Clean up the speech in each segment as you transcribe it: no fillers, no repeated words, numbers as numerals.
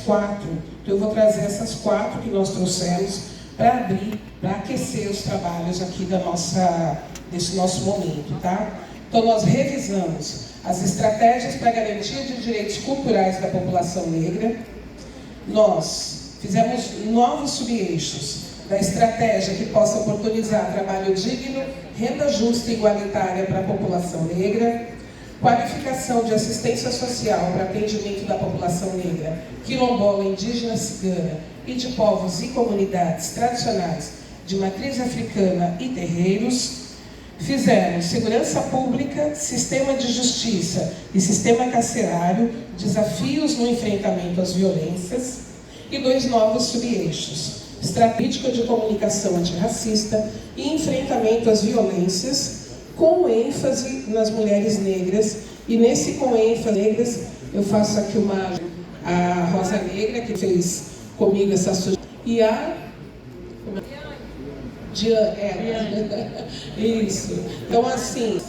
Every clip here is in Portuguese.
quatro. Então eu vou trazer essas quatro que nós trouxemos para abrir, para aquecer os trabalhos aqui desse nosso momento, tá? Então nós revisamos as estratégias para a garantia de direitos culturais da população negra. Nós fizemos novos subeixos da estratégia que possa oportunizar trabalho digno, renda justa e igualitária para a população negra, qualificação de assistência social para atendimento da população negra, quilombola, indígena, cigana e de povos e comunidades tradicionais de matriz africana e terreiros. Fizemos segurança pública, sistema de justiça e sistema carcerário, desafios no enfrentamento às violências, e dois novos subeixos: estratégica de comunicação antirracista e enfrentamento às violências, com ênfase nas mulheres negras. E nesse com ênfase negras, eu faço aqui a Rosa Negra, que fez comigo essa sugestão, e a isso. Então, assim,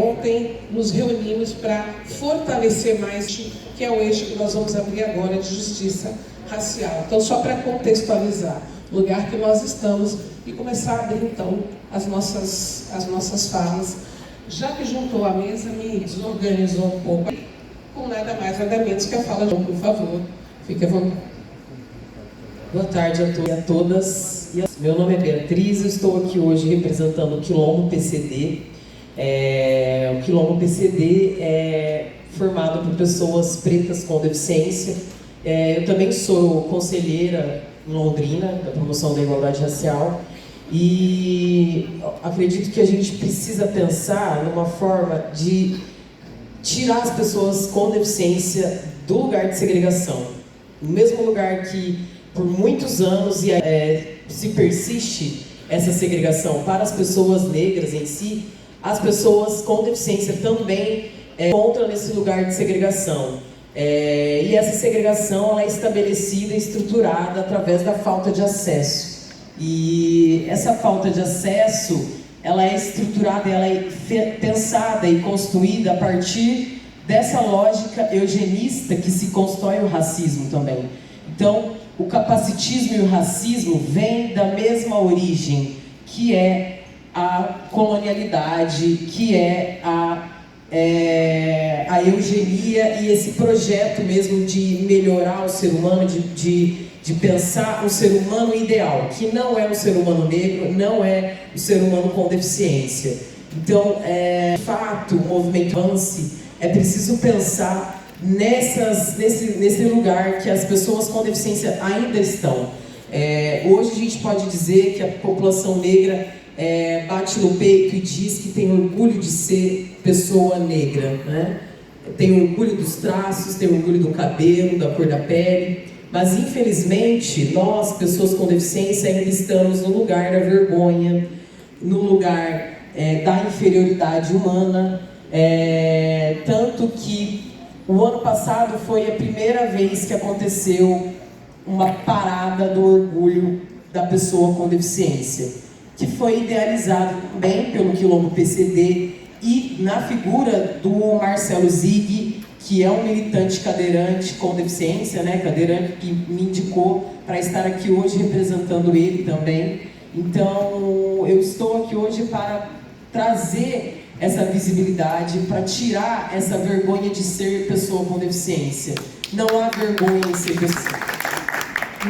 ontem nos reunimos para fortalecer mais, que é o eixo que nós vamos abrir agora, de justiça racial. Então, só para contextualizar o lugar que nós estamos e começar a abrir, então, as nossas falas. Já que juntou a mesa, me desorganizou um pouco, com nada mais, nada menos que a fala de João, por favor. Fique à vontade. Boa tarde a todos e a todas. Meu nome é Beatriz, eu estou aqui hoje representando o Quilombo PCD. O Quilombo PCD é formado por pessoas pretas com deficiência. Eu também sou conselheira em Londrina, da promoção da igualdade racial. E acredito que a gente precisa pensar numa forma de tirar as pessoas com deficiência do lugar de segregação. No mesmo lugar que por muitos anos se persiste essa segregação para as pessoas negras em si, as pessoas com deficiência também encontram nesse lugar de segregação. E essa segregação ela é estabelecida e estruturada através da falta de acesso. E essa falta de acesso, ela é estruturada, ela é pensada e construída a partir dessa lógica eugenista que se constrói o racismo também. Então, o capacitismo e o racismo vêm da mesma origem, que é a colonialidade, que é a eugenia e esse projeto mesmo de melhorar o ser humano, de pensar um ser humano ideal, que não é um ser humano negro, não é o ser humano com deficiência. Então, de fato, o movimento ANSI é preciso pensar nesse lugar que as pessoas com deficiência ainda estão. Hoje a gente pode dizer que a população negra bate no peito e diz que tem orgulho de ser pessoa negra, né? Tem orgulho dos traços, tem orgulho do cabelo, da cor da pele. Mas, infelizmente, nós, pessoas com deficiência, ainda estamos no lugar da vergonha, no lugar da inferioridade humana. Tanto que o ano passado foi a primeira vez que aconteceu uma parada do orgulho da pessoa com deficiência, que foi idealizado também pelo Quilombo PCD e na figura do Marcelo Zig, que é um militante cadeirante com deficiência, né, cadeirante, que me indicou para estar aqui hoje representando ele também. Então, eu estou aqui hoje para trazer essa visibilidade, para tirar essa vergonha de ser pessoa com deficiência. Não há vergonha em ser pessoa.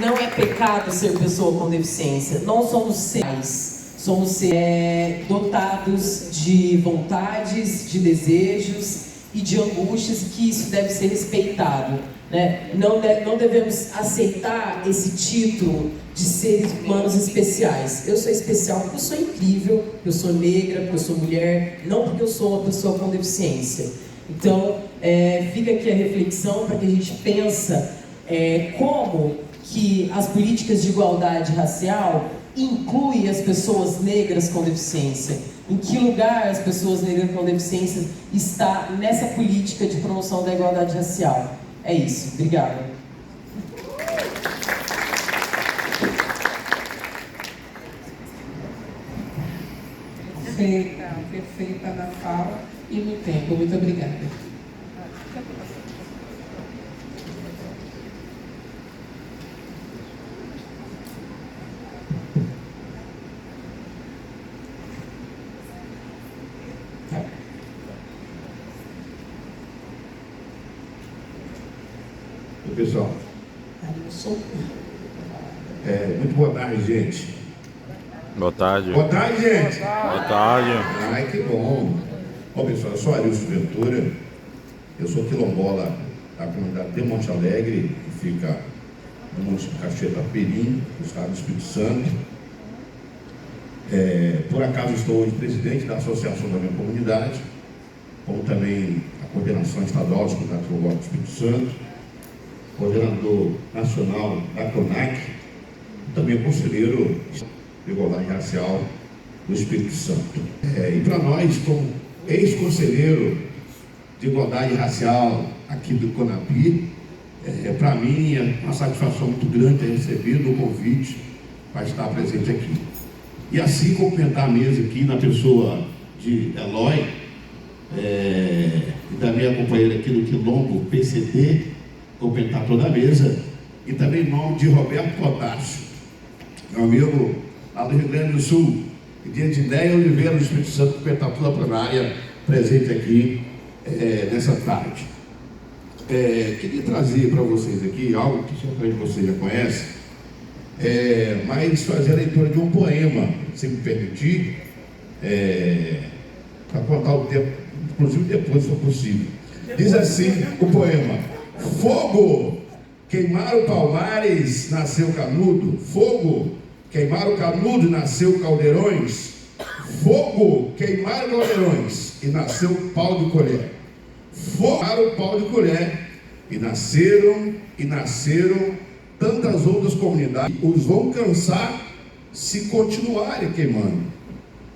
Não é pecado ser pessoa com deficiência. Não somos seres. Somos dotados de vontades, de desejos e de angústias, que isso deve ser respeitado, né? Não devemos aceitar esse título de seres humanos especiais. Eu sou especial porque eu sou incrível, porque eu sou negra, porque eu sou mulher, não porque eu sou uma pessoa com deficiência. Então, fica aqui a reflexão para que a gente pensa como que as políticas de igualdade racial incluem as pessoas negras com deficiência. Em que lugar as pessoas negras com deficiência estão nessa política de promoção da igualdade racial? É isso. Obrigada. Perfeita na fala e no tempo. Muito obrigada. Oi, pessoal. Muito boa tarde, gente. Boa tarde. Boa tarde, gente. Boa tarde. Ai, que bom. Bom, pessoal, eu sou Arilson Ventura. Eu sou quilombola da comunidade de Monte Alegre, que fica no município de Cachoeira-Perim, no estado do Espírito Santo. Por acaso estou hoje presidente da associação da minha comunidade, como também a coordenação estadual dos comunidades quilombolas do Espírito Santo, coordenador nacional da CONAC, e também conselheiro de igualdade racial do Espírito Santo. E para nós, como ex-conselheiro de igualdade racial aqui do CONAPI, para mim é uma satisfação muito grande ter recebido o convite para estar presente aqui. E assim cumprimentar a mesa aqui na pessoa de Eloy, e da minha companheira aqui do Quilombo PCD, cumprimentar toda a mesa, e também em nome de Roberto Potássio, meu amigo lá do Rio Grande do Sul, e de Edneia Oliveira do Espírito Santo, cumprimentar toda a plenária presente aqui nessa tarde. Queria trazer para vocês aqui algo que certamente vocês já conhecem, mas fazer a leitura de um poema, se me permitir, para contar o tempo, inclusive depois, se for possível. Diz assim o poema: fogo, queimaram palmares, nasceu canudo. Fogo, queimaram canudo, nasceu caldeirões. Fogo, queimaram caldeirões, e nasceu pau de colher. Fogo, queimaram pau de colher, e nasceram tantas outras comunidades. Os vão cansar se continuarem queimando,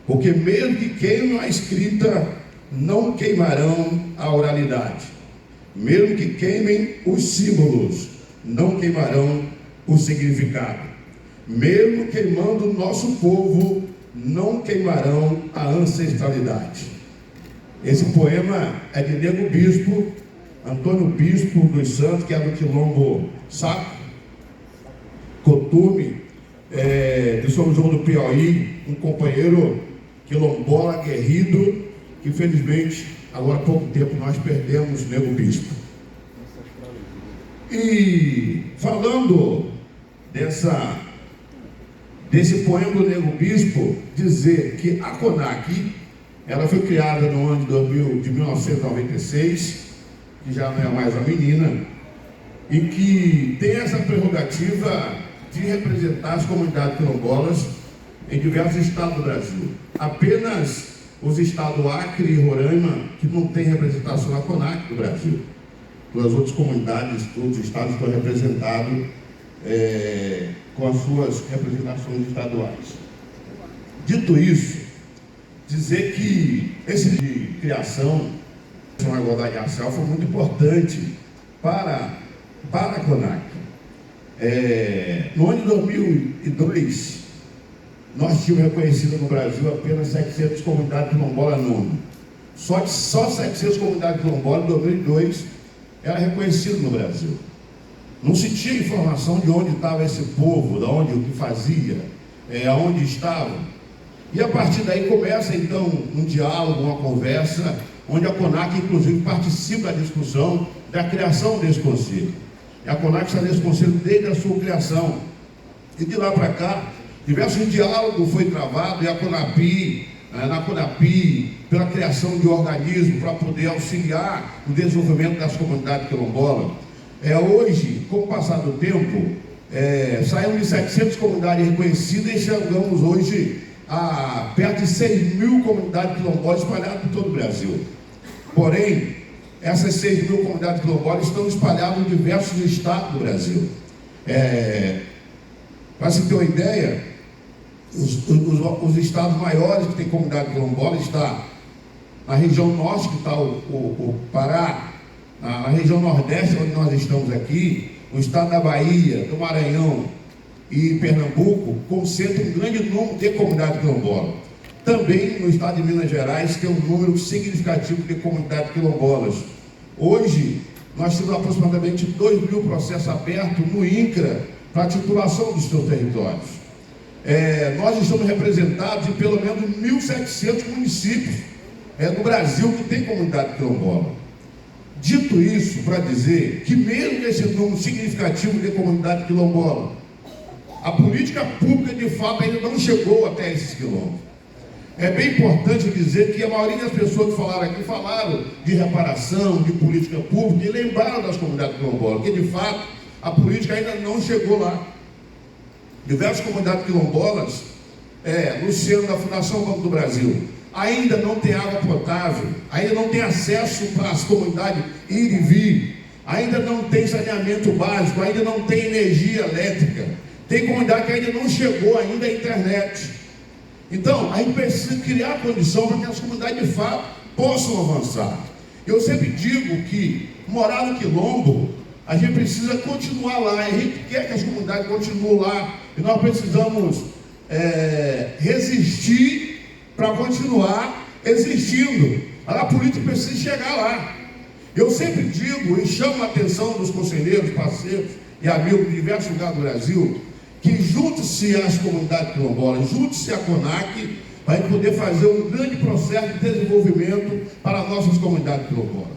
porque mesmo que queimem a escrita, não queimarão a oralidade. Mesmo que queimem os símbolos, não queimarão o significado. Mesmo queimando o nosso povo, não queimarão a ancestralidade. Esse poema é de Nego Bispo, Antônio Bispo dos Santos, que é do Quilombo Saco, Cotume, de São João do Piauí, um companheiro quilombola aguerrido, que infelizmente, agora há pouco tempo, nós perdemos Nego Bispo. E falando desse poema do Nego Bispo, dizer que a CONAC, ela foi criada no ano de 1996, que já não é mais a menina, e que tem essa prerrogativa de representar as comunidades quilombolas em diversos estados do Brasil. Apenas os estados Acre e Roraima que não têm representação na CONAC do Brasil. Todas as outras comunidades, todos os estados estão representados com as suas representações estaduais. Dito isso, dizer que esse de criação de uma igualdade racial foi muito importante para a CONAC. No ano de 2002, nós tínhamos reconhecido no Brasil apenas 700 comunidades quilombolas no ano. Só 700 comunidades quilombolas em 2002 era reconhecido no Brasil. Não se tinha informação de onde estava esse povo, de onde, o que fazia, aonde estava. E a partir daí começa então um diálogo, uma conversa, onde a CONAC inclusive participa da discussão da criação desse conselho. E a CONAC está nesse conselho desde a sua criação. E de lá para cá, diversos diálogos foi travado, e a CONAPI, na CONAPI, pela criação de organismos para poder auxiliar o desenvolvimento das comunidades quilombolas. Hoje, com o passar do tempo, saímos de 700 comunidades reconhecidas e chegamos hoje a perto de 6 mil comunidades quilombolas espalhadas por todo o Brasil. Porém, essas 6 mil comunidades quilombolas estão espalhadas em diversos estados do Brasil. Para se ter uma ideia, os estados maiores que têm comunidade quilombola está na região norte, que está o Pará, na região nordeste, onde nós estamos aqui, no estado da Bahia, do Maranhão e Pernambuco, concentra um grande número de comunidades quilombolas. Também no estado de Minas Gerais tem um número significativo de comunidades quilombolas. Hoje, nós temos aproximadamente 2 mil processos abertos no INCRA para a titulação dos seus territórios. Nós estamos representados em pelo menos 1.700 municípios no Brasil que tem comunidade quilombola. Dito isso, para dizer que mesmo nesse número significativo de comunidade quilombola, a política pública de fato ainda não chegou até esses quilombos. É bem importante dizer que a maioria das pessoas que falaram aqui falaram de reparação, de política pública e lembraram das comunidades quilombolas, que de fato a política ainda não chegou lá. Diversas comunidades quilombolas, Luciano da Fundação Banco do Brasil, ainda não tem água potável, ainda não tem acesso para as comunidades ir e vir, ainda não tem saneamento básico, ainda não tem energia elétrica, tem comunidade que ainda não chegou ainda à internet. Então, a gente precisa criar condição para que as comunidades de fato possam avançar. Eu sempre digo que morar no quilombo, a gente precisa continuar lá, a gente quer que as comunidades continuem lá, e nós precisamos resistir para continuar existindo. A política precisa chegar lá. Eu sempre digo e chamo a atenção dos conselheiros, parceiros e amigos de diversos lugares do Brasil, que junte-se às comunidades quilombolas, junte-se à CONAC, para a gente poder fazer um grande processo de desenvolvimento para as nossas comunidades quilombolas.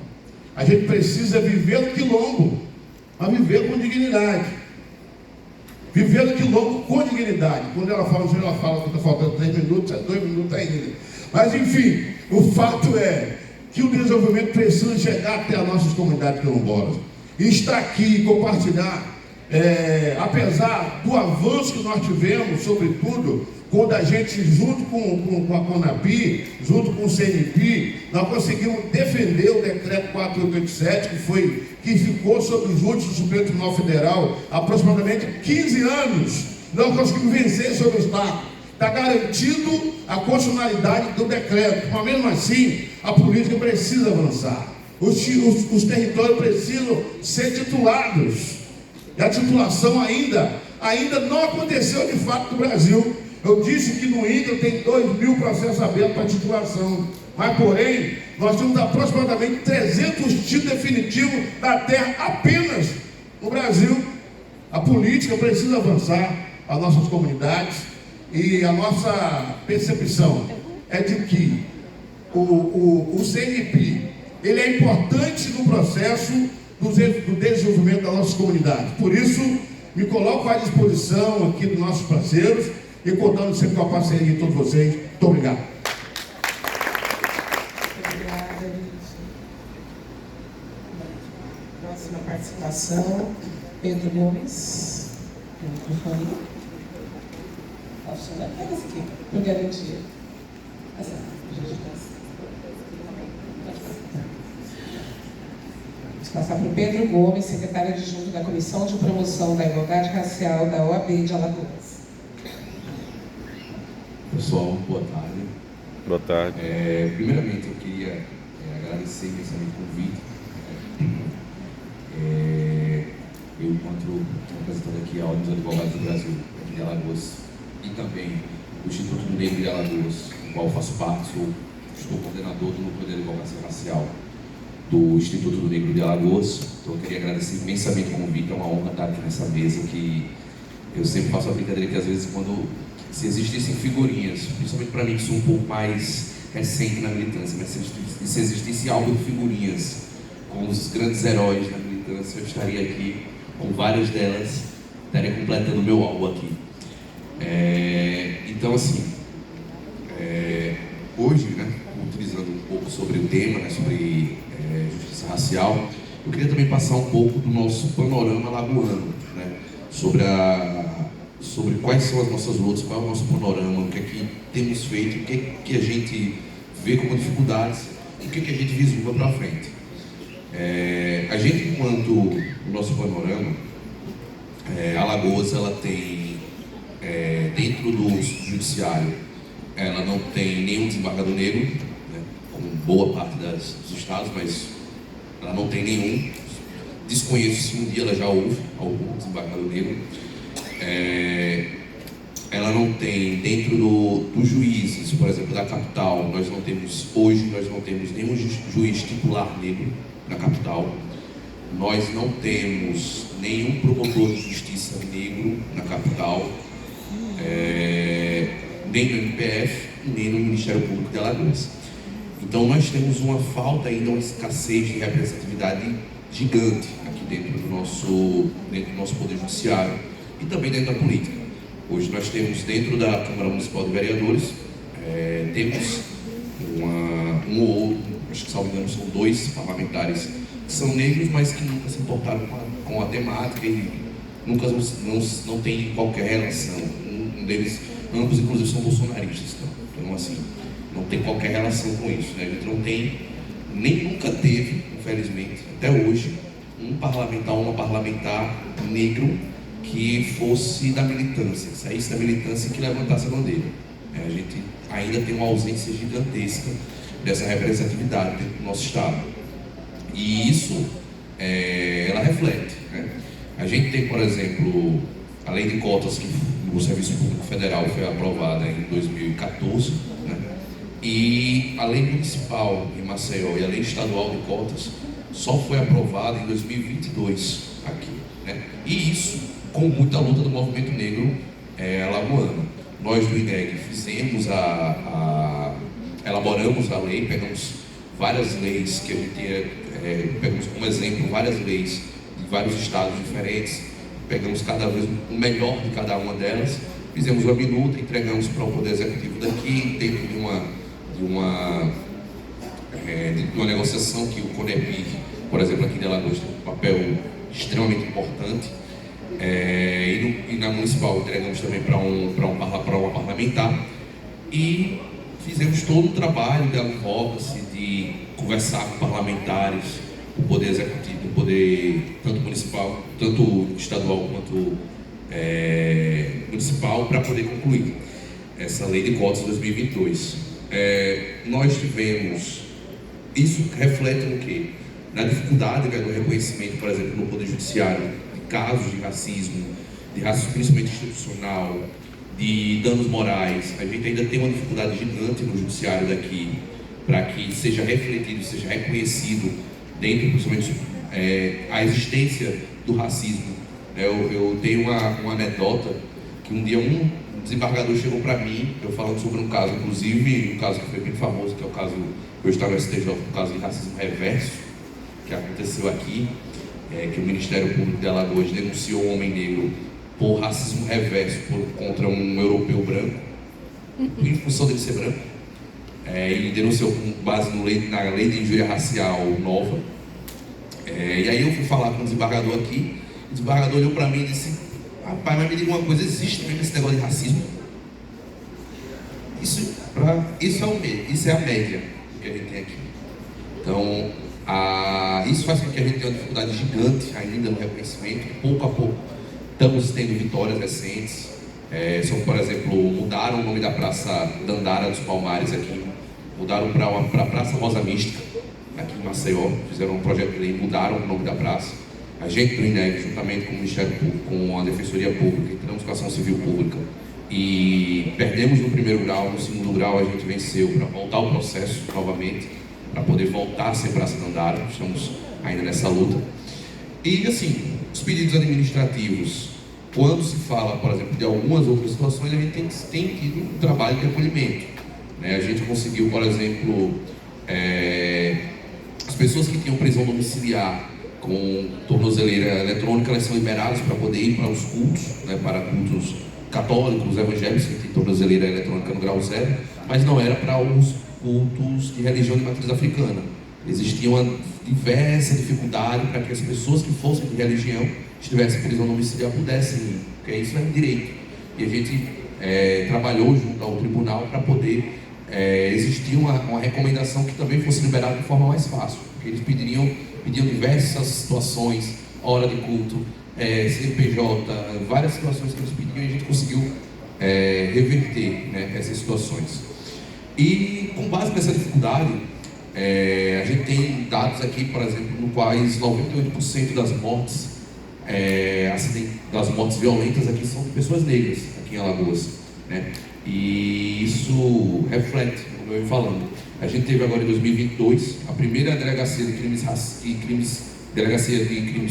A gente precisa viver no quilombo, mas viver com dignidade. Viver no quilombo com dignidade. Quando ela fala que está faltando 3 minutos, 2 minutos ainda. Mas enfim, o fato é que o desenvolvimento precisa chegar até as nossas comunidades quilombolas. E estar aqui e compartilhar, apesar do avanço que nós tivemos, sobretudo, quando a gente, junto com a CONAPI, junto com o CNP, nós conseguimos defender o decreto 4887, que ficou sob os júdices do Supremo Tribunal Federal há aproximadamente 15 anos. Nós conseguimos vencer esse obstáculo. Está garantido a constitucionalidade do decreto, mas mesmo assim, a política precisa avançar. Os territórios precisam ser titulados. E a titulação ainda não aconteceu de fato no Brasil. Eu disse que no INCRA tem 2.000 processos abertos para titulação. Mas, porém, nós temos aproximadamente 300 títulos definitivos da terra apenas no Brasil. A política precisa avançar, as nossas comunidades, e a nossa percepção é de que o CNP, ele é importante no processo do desenvolvimento das nossas comunidades. Por isso, me coloco à disposição aqui dos nossos parceiros e contando sempre com a parceria de todos vocês. Muito obrigado. Obrigada, Lígia. Próxima participação, Pedro Gomes. Tem o microfone. Pega esse aqui, por garantia. Vamos passar para o Pedro Gomes, secretário adjunto da Comissão de Promoção da Igualdade Racial da OAB de Alagoas. Pessoal, boa tarde. Boa tarde. Primeiramente, eu queria agradecer imensamente o convite. Eu, enquanto representando aqui a Ordem dos Advogados do Brasil, aqui de Alagoas, e também o Instituto do Negro de Alagoas, do qual faço parte, estou coordenador do Núcleo de Advocacia Racial do Instituto do Negro de Alagoas. Então, eu queria agradecer imensamente o convite. É uma honra estar aqui nessa mesa, que eu sempre faço a brincadeira que, às vezes, se existissem figurinhas, principalmente para mim que sou um pouco mais recente na militância, mas se existisse álbum de figurinhas com os grandes heróis da militância, eu estaria aqui com várias delas, estaria completando o meu álbum aqui. Então, assim, hoje, né, utilizando um pouco sobre o tema, né, sobre justiça racial, eu queria também passar um pouco do nosso panorama lagoano, né, sobre quais são as nossas lutas, qual é o nosso panorama, o que é que temos feito, o que é que a gente vê como dificuldades, o que é que a gente vislumbra para frente. A gente, enquanto o nosso panorama, Alagoas, ela tem, dentro do judiciário, ela não tem nenhum desembargador negro, né, como boa parte dos estados, mas ela não tem nenhum. Desconheço se um dia ela já houve algum desembargador negro. Ela não tem, dentro dos juízes, por exemplo, da capital, hoje nós não temos nenhum juiz titular negro na capital. Nós não temos nenhum promotor de justiça negro na capital, nem no MPF, nem no Ministério Público de Alagoas. Então nós temos uma falta ainda, uma escassez de representatividade gigante aqui dentro do nosso Poder Judiciário e também dentro da política. Hoje nós temos dentro da Câmara Municipal de Vereadores, temos um ou outro, acho que salvo engano são 2 parlamentares que são negros, mas que nunca se importaram com a temática e nunca não tem qualquer relação. Um deles, ambos inclusive são bolsonaristas, então assim, não tem qualquer relação com isso, né? A gente não tem, nem nunca teve, infelizmente, até hoje, um parlamentar ou uma parlamentar negro que fosse da militância, saísse da militância e que levantasse a bandeira. A gente ainda tem uma ausência gigantesca dessa representatividade dentro do nosso Estado. E isso, ela reflete, né? A gente tem, por exemplo, a lei de cotas que no Serviço Público Federal foi aprovada em 2014, né? E a lei municipal em Maceió e a lei estadual de cotas só foi aprovada em 2022 aqui, né? E isso com muita luta do movimento negro alagoano. Nós do INEG fizemos elaboramos a lei, pegamos várias leis que a gente pegamos como exemplo várias leis de vários estados diferentes, pegamos cada vez o melhor de cada uma delas, fizemos uma minuta, entregamos para o Poder Executivo daqui, dentro de uma negociação que o CONEPIC, por exemplo, aqui de Alagoas tem um papel extremamente importante, e na municipal entregamos também para uma parlamentar, e fizemos todo o trabalho de advocacy, de conversar com parlamentares, o Poder Executivo, o Poder tanto municipal, tanto estadual quanto municipal, para poder concluir essa lei de cotas de 2022. Nós tivemos, isso reflete no quê? Na dificuldade do reconhecimento, por exemplo, no Poder Judiciário, de casos de racismo principalmente institucional, de danos morais. A gente ainda tem uma dificuldade gigante no judiciário daqui, para que seja refletido, seja reconhecido dentro, principalmente, a existência do racismo. Eu tenho uma anedota que um dia um desembargador chegou para mim, eu falando sobre um caso, inclusive um caso que foi bem famoso, que é o caso que eu estava no STJ, o caso de racismo reverso, que aconteceu aqui, que o Ministério Público de Alagoas denunciou um homem negro por racismo reverso contra um europeu branco, em função dele ser branco, e denunciou com base na lei de injúria racial nova. E aí eu fui falar com o desembargador aqui, o desembargador olhou para mim e disse: rapaz, mas me diga uma coisa, existe mesmo esse negócio de racismo? Isso é a média que a gente tem aqui. Então, isso faz com que a gente tenha uma dificuldade gigante ainda no reconhecimento. Pouco a pouco estamos tendo vitórias recentes. Por exemplo, mudaram o nome da Praça Dandara dos Palmares aqui, mudaram para a Praça Rosa Mística, aqui em Maceió, fizeram um projeto de lei, mudaram o nome da praça. A gente do INEG, juntamente com o Ministério Público, com a Defensoria Pública, entramos com a Ação Civil Pública e perdemos no primeiro grau, no segundo grau a gente venceu para voltar o processo novamente, para poder voltar a ser Praça Dandara. Estamos ainda nessa luta. E assim, os pedidos administrativos, quando se fala, por exemplo, de algumas outras situações, a gente tem tido um trabalho de acolhimento, né? A gente conseguiu, por exemplo, as pessoas que tinham prisão domiciliar com tornozeleira eletrônica, elas são liberadas para poder ir para os cultos, né, para cultos católicos, evangélicos, que tem tornozeleira eletrônica no grau 0, mas não era para os cultos de religião de matriz africana. Existia uma diversa dificuldade para que as pessoas que fossem de religião, estivessem em prisão domiciliar, pudessem ir, porque isso é um direito. E a gente trabalhou junto ao tribunal para poder existir uma recomendação que também fosse liberada de forma mais fácil, porque eles pediam diversas situações, hora de culto, CNPJ, várias situações que eles pediam, e a gente conseguiu reverter, né, essas situações. E com base nessa dificuldade, a gente tem dados aqui, por exemplo, no quais 98% das mortes, das mortes violentas aqui são de pessoas negras, aqui em Alagoas, né? E isso reflete, como eu ia falando. A gente teve agora em 2022 a primeira delegacia de crimes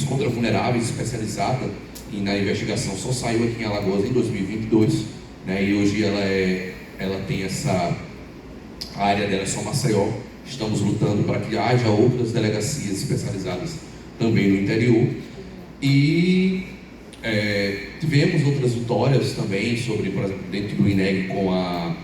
contra vulneráveis especializada na investigação, só saiu aqui em Alagoas em 2022, né? E hoje ela tem a área dela é só Maceió, Estamos lutando para que haja outras delegacias especializadas também no interior. E tivemos outras vitórias também sobre, por exemplo, dentro do INEG, com a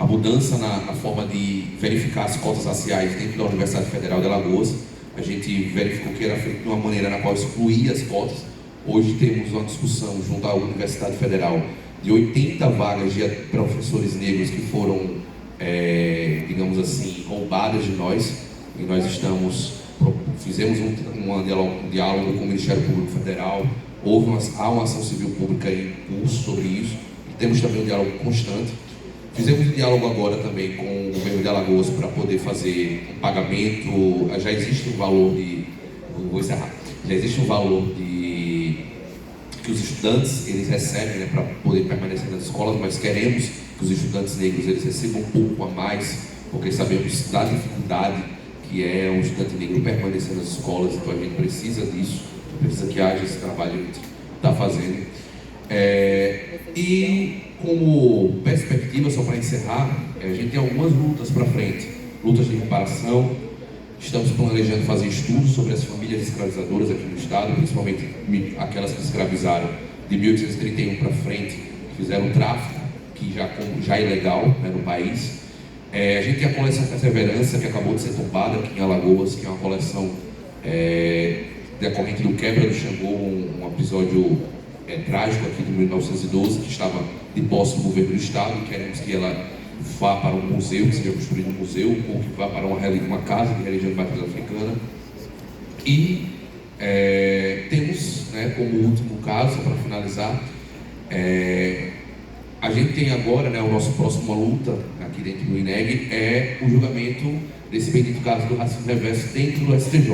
mudança na forma de verificar as cotas raciais dentro da Universidade Federal de Alagoas. A gente verificou que era feito de uma maneira na qual excluía as cotas. Hoje temos uma discussão junto à Universidade Federal de 80 vagas de professores negros que foram, digamos assim, roubadas de nós. E nós fizemos um diálogo com o Ministério Público Federal. Há uma ação civil pública em curso sobre isso. E temos também um diálogo constante. Fizemos um diálogo agora também com o governo de Alagoas para poder fazer um pagamento. Já existe um valor que os estudantes eles recebem, né, para poder permanecer nas escolas, mas queremos que os estudantes negros eles recebam um pouco a mais, porque sabemos da dificuldade que é um estudante negro permanecer nas escolas. Então a gente precisa disso, precisa que haja esse trabalho que a gente está fazendo. E como perspectiva, só para encerrar, a gente tem algumas lutas para frente, lutas de reparação. Estamos planejando fazer estudos sobre as famílias escravizadoras aqui no estado, principalmente aquelas que escravizaram de 1831 para frente, que fizeram tráfico, que já é ilegal, né, no país. A gente tem a coleção Perseverança, que acabou de ser tombada aqui em Alagoas, que é uma coleção decorrente do Quebra do Xangô, um episódio trágico aqui de 1912, que estava de posse do governo do estado, e queremos que ela vá para um museu, que seja construído um museu, ou que vá para uma casa de religião de matriz africana. E temos, né, como último caso, para finalizar, a gente tem agora, né, o nosso próximo luta aqui dentro do INEG é o julgamento desse bendito caso do racismo reverso dentro do STJ.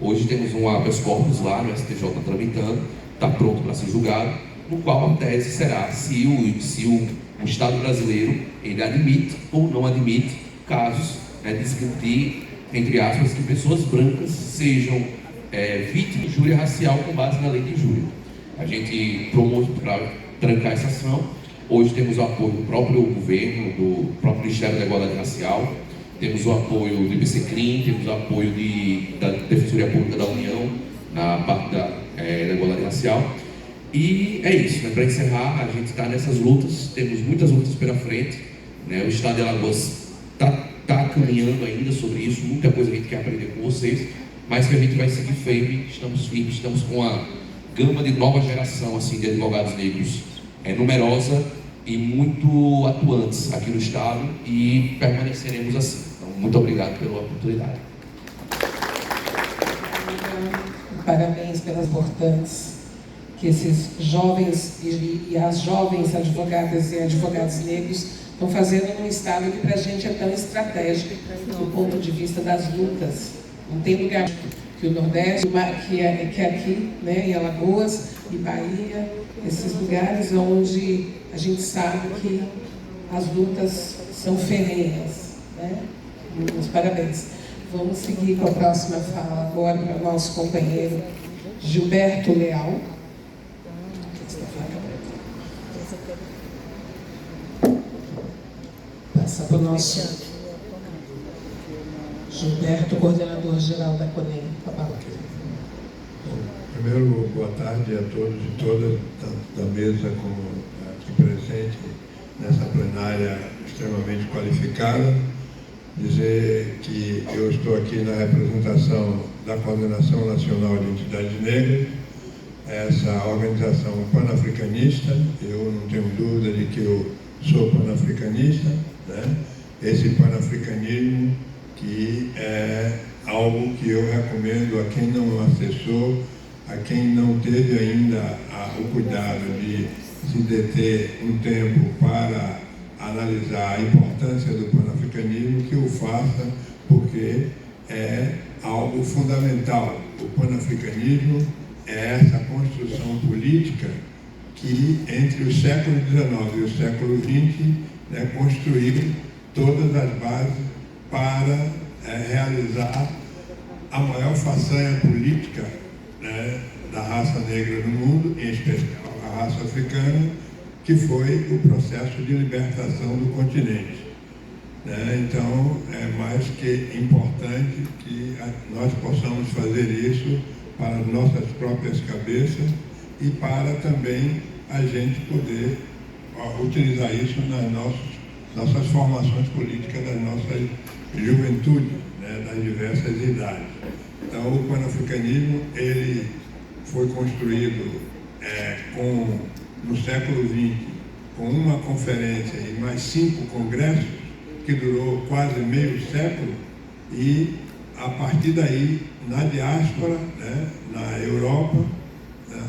Hoje temos um habeas corpus lá no STJ tramitando, está pronto para ser julgado, no qual a tese será se o Estado brasileiro ele admite ou não admite casos, né, de, entre aspas, que pessoas brancas sejam vítimas de injúria racial com base na lei de injúria. A gente promove para trancar essa ação. Hoje temos o apoio do próprio governo, do próprio Ministério da Igualdade Racial, temos o apoio do IBCCRIM, temos o apoio da Defensoria Pública da União na parte da igualdade racial. E é isso, né? Para encerrar, a gente está nessas lutas, temos muitas lutas pela frente, né? O Estado de Alagoas está caminhando ainda sobre isso, muita coisa a gente quer aprender com vocês, mas que a gente vai seguir firmes, estamos com uma gama de nova geração assim, de advogados negros numerosa e muito atuantes aqui no Estado, e permaneceremos assim. Então, muito obrigado pela oportunidade. Parabéns pelas importantes que esses jovens e as jovens advogadas e advogados negros estão fazendo num estado que para a gente é tão estratégico do ponto de vista das lutas. Não tem lugar que o Nordeste, que é aqui, né, em Alagoas e Bahia, esses lugares onde a gente sabe que as lutas são ferrenhas, né? Meus parabéns. Vamos seguir com a próxima fala agora para o nosso companheiro Gilberto Leal. Passa para o nosso Gilberto, coordenador geral da CONEM. Primeiro, boa tarde a todos e todas, tanto da mesa como aqui presente, nessa plenária extremamente qualificada. Dizer que eu estou aqui na representação da Coordenação Nacional de Entidades Negras, essa organização panafricanista. Eu não tenho dúvida de que eu sou panafricanista, né? Esse panafricanismo que é algo que eu recomendo a quem não acessou, a quem não teve ainda o cuidado de se deter um tempo para analisar a importância do panafricanismo, que o faça, porque é algo fundamental. O panafricanismo é essa construção política que, entre o século XIX e o século XX, né, construiu todas as bases para realizar a maior façanha política, né, da raça negra no mundo, em especial a raça africana, que foi o processo de libertação do continente. né? Então, é mais que importante que nós possamos fazer isso para nossas próprias cabeças e para também a gente poder utilizar isso nas nossas formações políticas, das nossas juventudes, né, das diversas idades. Então, o panafricanismo, ele foi construído no século XX, com uma conferência e mais 5 congressos, que durou quase meio século, e a partir daí, na diáspora, né, na Europa,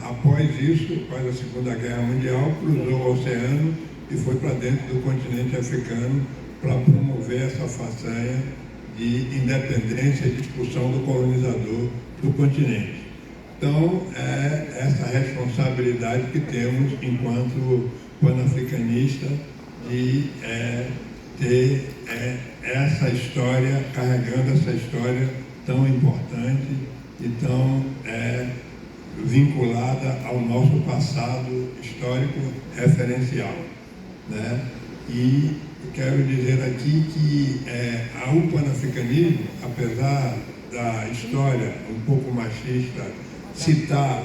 após isso, após a Segunda Guerra Mundial, cruzou o oceano e foi para dentro do continente africano para promover essa façanha de independência e de expulsão do colonizador do continente. Então, é essa responsabilidade que temos enquanto panafricanista de ter essa história, carregando essa história tão importante e tão vinculada ao nosso passado histórico referencial, né? E quero dizer aqui que o panafricanismo, apesar da história um pouco machista citar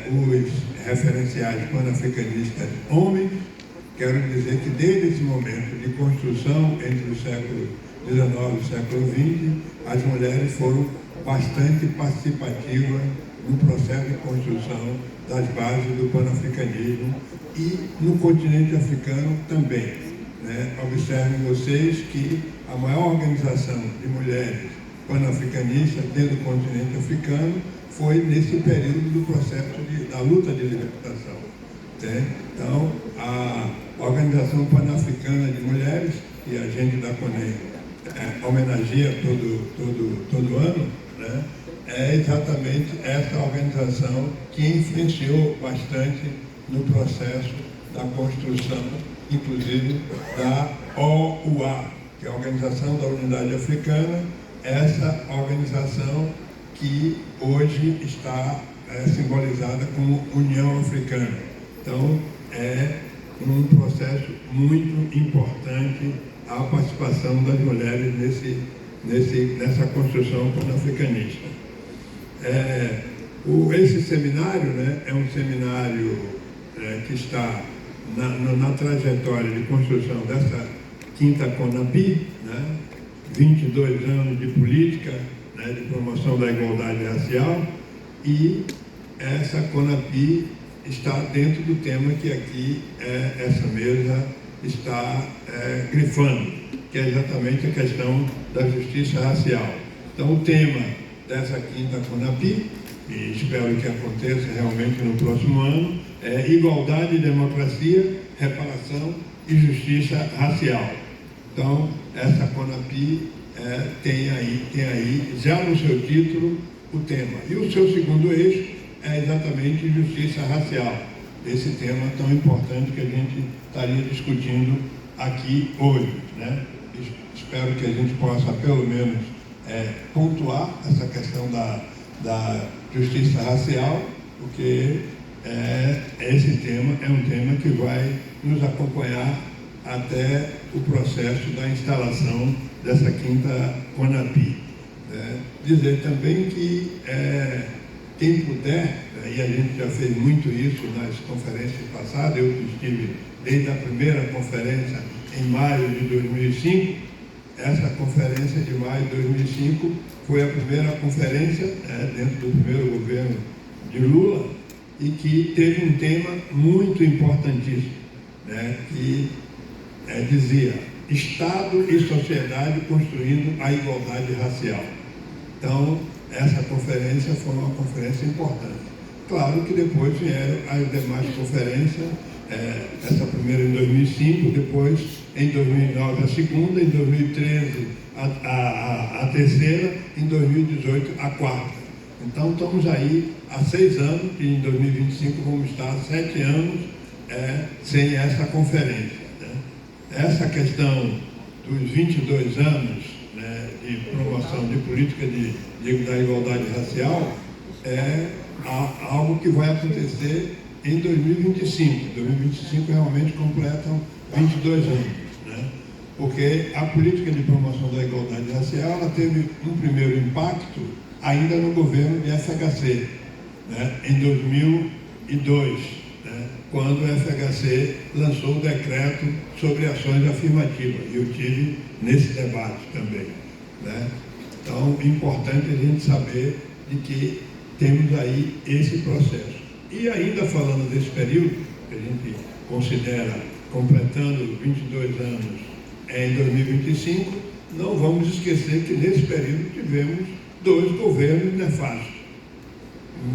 os referenciais panafricanistas homens, quero dizer que desde esse momento de construção entre o século XIX e o século XX, as mulheres foram bastante participativas no processo de construção das bases do panafricanismo e no continente africano também, né? Observem vocês que a maior organização de mulheres panafricanistas dentro do continente africano foi nesse período do processo da luta de libertação, né? Então, a Organização Pan-Africana de Mulheres, que a gente da CONEM homenageia todo ano, né? É exatamente essa organização que influenciou bastante no processo da construção, inclusive da OUA, que é a Organização da Unidade Africana, essa organização que hoje está simbolizada como União Africana. Então, é um processo muito importante a participação das mulheres nessa construção pan-africanista. Esse seminário, né, é um seminário que está na trajetória de construção dessa quinta CONAPI, né, 22 anos de política, né, de promoção da igualdade racial, e essa CONAPI está dentro do tema que aqui essa mesa está grifando, que é exatamente a questão da justiça racial. Então, o tema dessa quinta CONAPI, e espero que aconteça realmente no próximo ano, é igualdade, democracia, reparação e justiça racial. Então, essa CONAPI tem aí já no seu título o tema. E o seu segundo eixo é exatamente justiça racial, esse tema tão importante que a gente estaria discutindo aqui hoje, né? Espero que a gente possa, pelo menos, pontuar essa questão da justiça racial, porque esse tema é um tema que vai nos acompanhar até o processo da instalação dessa quinta CONAPI. Dizer também que quem puder, e a gente já fez muito isso nas conferências passadas, eu estive desde a primeira conferência em maio de 2005, essa conferência de maio de 2005 foi a primeira conferência dentro do primeiro governo de Lula e que teve um tema muito importantíssimo, né, que dizia Estado e sociedade construindo a igualdade racial. Então, essa conferência foi uma conferência importante. Claro que depois vieram as demais conferências, essa primeira em 2005, depois em 2009 a segunda, em 2013 a terceira, em 2018 a quarta. Então estamos aí há 6 anos e em 2025 vamos estar há 7 anos sem essa conferência, né? Essa questão dos 22 anos, né, de promoção de política da igualdade racial é algo que vai acontecer em 2025. 2025 realmente completam 22 anos. Né? porque a política de promoção da igualdade racial ela teve um primeiro impacto ainda no governo de FHC, né, em 2002, né, quando o FHC lançou o decreto sobre ações afirmativas, e eu tive nesse debate também, né. Então, é importante a gente saber de que temos aí esse processo. E ainda falando desse período, que a gente considera completando 22 anos em 2025, não vamos esquecer que nesse período tivemos 2 governos nefastos,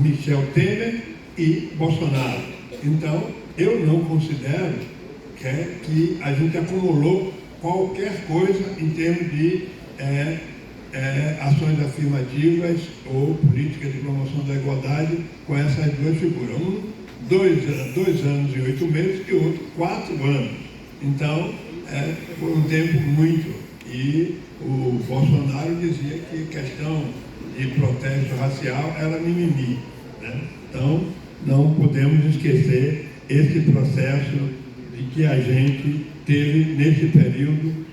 Michel Temer e Bolsonaro. Então, eu não considero que a gente acumulou qualquer coisa em termos de ações afirmativas ou política de promoção da igualdade com essas 2 figuras. Um, 2 anos e 8 meses e o outro 4 anos. Então, foi um tempo muito. E o Bolsonaro dizia que questão de protesto racial era mimimi, né? Então, não podemos esquecer esse processo de que a gente teve nesse período